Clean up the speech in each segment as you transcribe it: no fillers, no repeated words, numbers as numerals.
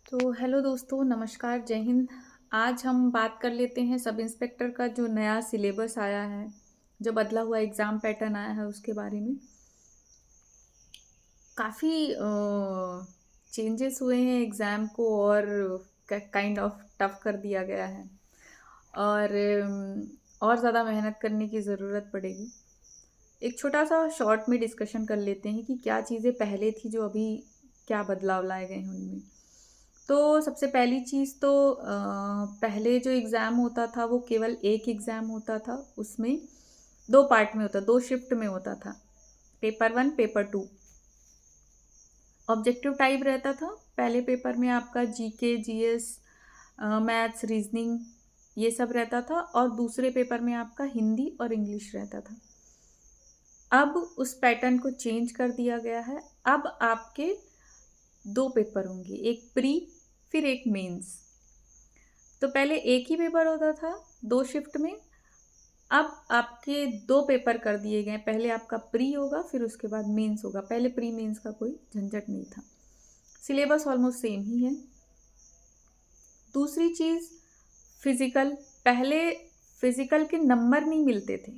तो हेलो दोस्तों, नमस्कार, जय हिंद। आज हम बात कर लेते हैं सब इंस्पेक्टर का जो नया सिलेबस आया है, जो बदला हुआ एग्ज़ाम पैटर्न आया है उसके बारे में। काफ़ी चेंजेस हुए हैं एग्ज़ाम को और काइंड ऑफ टफ कर दिया गया है और और ज़्यादा मेहनत करने की ज़रूरत पड़ेगी। एक छोटा-सा शॉर्ट में डिस्कशन कर लेते हैं कि क्या चीज़ें पहले थी जो अभी क्या बदलाव लाए गए हैं उनमें। तो सबसे पहली चीज़ तो पहले जो एग्ज़ाम होता था वो केवल एक एग्ज़ाम होता था। उसमें 2 पार्ट में होता 2 शिफ्ट में होता था। Paper 1, paper 2। ऑब्जेक्टिव टाइप रहता था। पहले पेपर में आपका जीके, जीएस, मैथ्स, रीज़निंग ये सब रहता था और दूसरे पेपर में आपका हिंदी और इंग्लिश रहता था। अब उस पैटर्न को चेंज कर दिया गया है। अब आपके 2 पेपर होंगे, एक प्री फिर एक मेंस। तो पहले एक ही पेपर होता था 2 शिफ्ट में, अब आपके 2 पेपर कर दिए गए हैं। पहले आपका प्री होगा फिर उसके बाद मेंस होगा। पहले प्री मेंस का कोई झंझट नहीं था। सिलेबस ऑलमोस्ट सेम ही है। दूसरी चीज़ फिज़िकल, पहले फिज़िकल के नंबर नहीं मिलते थे।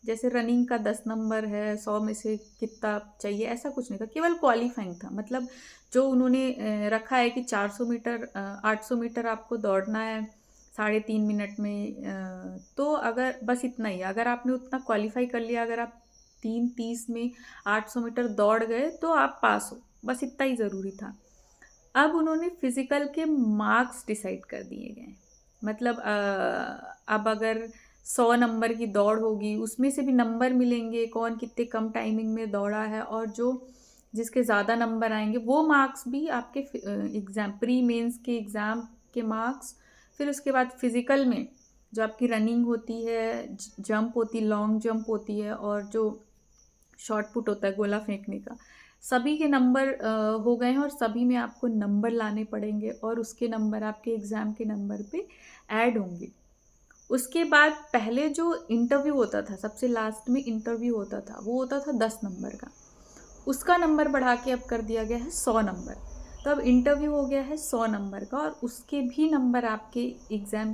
जैसे रनिंग का 10 नंबर है, 100 में से कितना चाहिए, ऐसा कुछ नहीं था। केवल क्वालीफाइंग था। मतलब जो उन्होंने रखा है कि 400 मीटर 800 मीटर आपको दौड़ना है 3.5 मिनट में, तो अगर बस इतना ही, अगर आपने उतना क्वालीफाई कर लिया, अगर आप 3:30 में 800 मीटर दौड़ गए तो आप पास हो। बस इतना ही ज़रूरी था। अब उन्होंने फिजिकल के मार्क्स डिसाइड कर दिए गए हैं। मतलब अब अगर 100 नंबर की दौड़ होगी उसमें से भी नंबर मिलेंगे, कौन कितने कम टाइमिंग में दौड़ा है, और जो जिसके ज़्यादा नंबर आएंगे वो मार्क्स भी आपके एग्ज़ाम प्री मेंस के एग्ज़ाम के मार्क्स। फिर उसके बाद फिजिकल में जो आपकी रनिंग होती है, जंप होती, लॉन्ग जंप होती है, और जो शॉट पुट होता है गोला फेंकने का, सभी के नंबर हो गए हैं और सभी में आपको नंबर लाने पड़ेंगे और उसके नंबर आपके एग्ज़ाम के नंबर पे ऐड होंगे। उसके बाद पहले जो इंटरव्यू होता था, सबसे लास्ट में इंटरव्यू होता था, वो होता था 10 नंबर का। उसका नंबर बढ़ा के अब कर दिया गया है 100 नंबर। तो अब इंटरव्यू हो गया है 100 नंबर का और उसके भी नंबर आपके एग्ज़ाम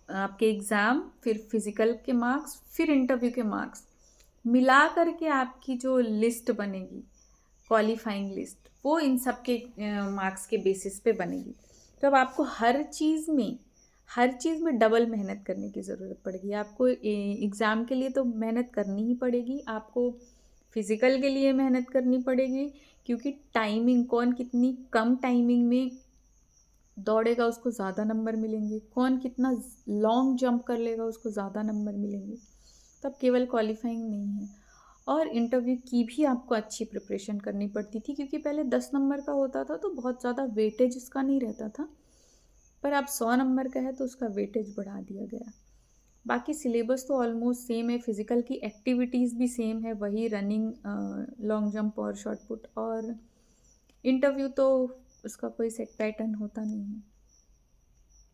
आपके एग्ज़ाम, फिर फिज़िकल के मार्क्स, फिर इंटरव्यू के मार्क्स मिला कर के आपकी जो लिस्ट बनेगी, क्वालिफाइंग लिस्ट, वो इन सब के मार्क्स के बेसिस पे बनेगी। तो अब आपको हर चीज़ में डबल मेहनत करने की ज़रूरत पड़ेगी। आपको एग्ज़ाम के लिए तो मेहनत करनी ही पड़ेगी, आपको फिज़िकल के लिए मेहनत करनी पड़ेगी, क्योंकि टाइमिंग, कौन कितनी कम टाइमिंग में दौड़ेगा उसको ज़्यादा नंबर मिलेंगे, कौन कितना लॉन्ग जंप कर लेगा उसको ज़्यादा नंबर मिलेंगे। तब केवल क्वालिफाइंग नहीं है, और इंटरव्यू की भी आपको अच्छी प्रिपरेशन करनी पड़ती थी, क्योंकि पहले 10 नंबर का होता था तो बहुत ज़्यादा वेटेज उसका नहीं रहता था, पर अब 100 नंबर का है तो उसका वेटेज बढ़ा दिया गया। बाकी सिलेबस तो ऑलमोस्ट सेम है, फिज़िकल की एक्टिविटीज़ भी सेम है, वही रनिंग, लॉन्ग जंप और शॉट पुट, और इंटरव्यू तो उसका कोई सेट पैटर्न होता नहीं है।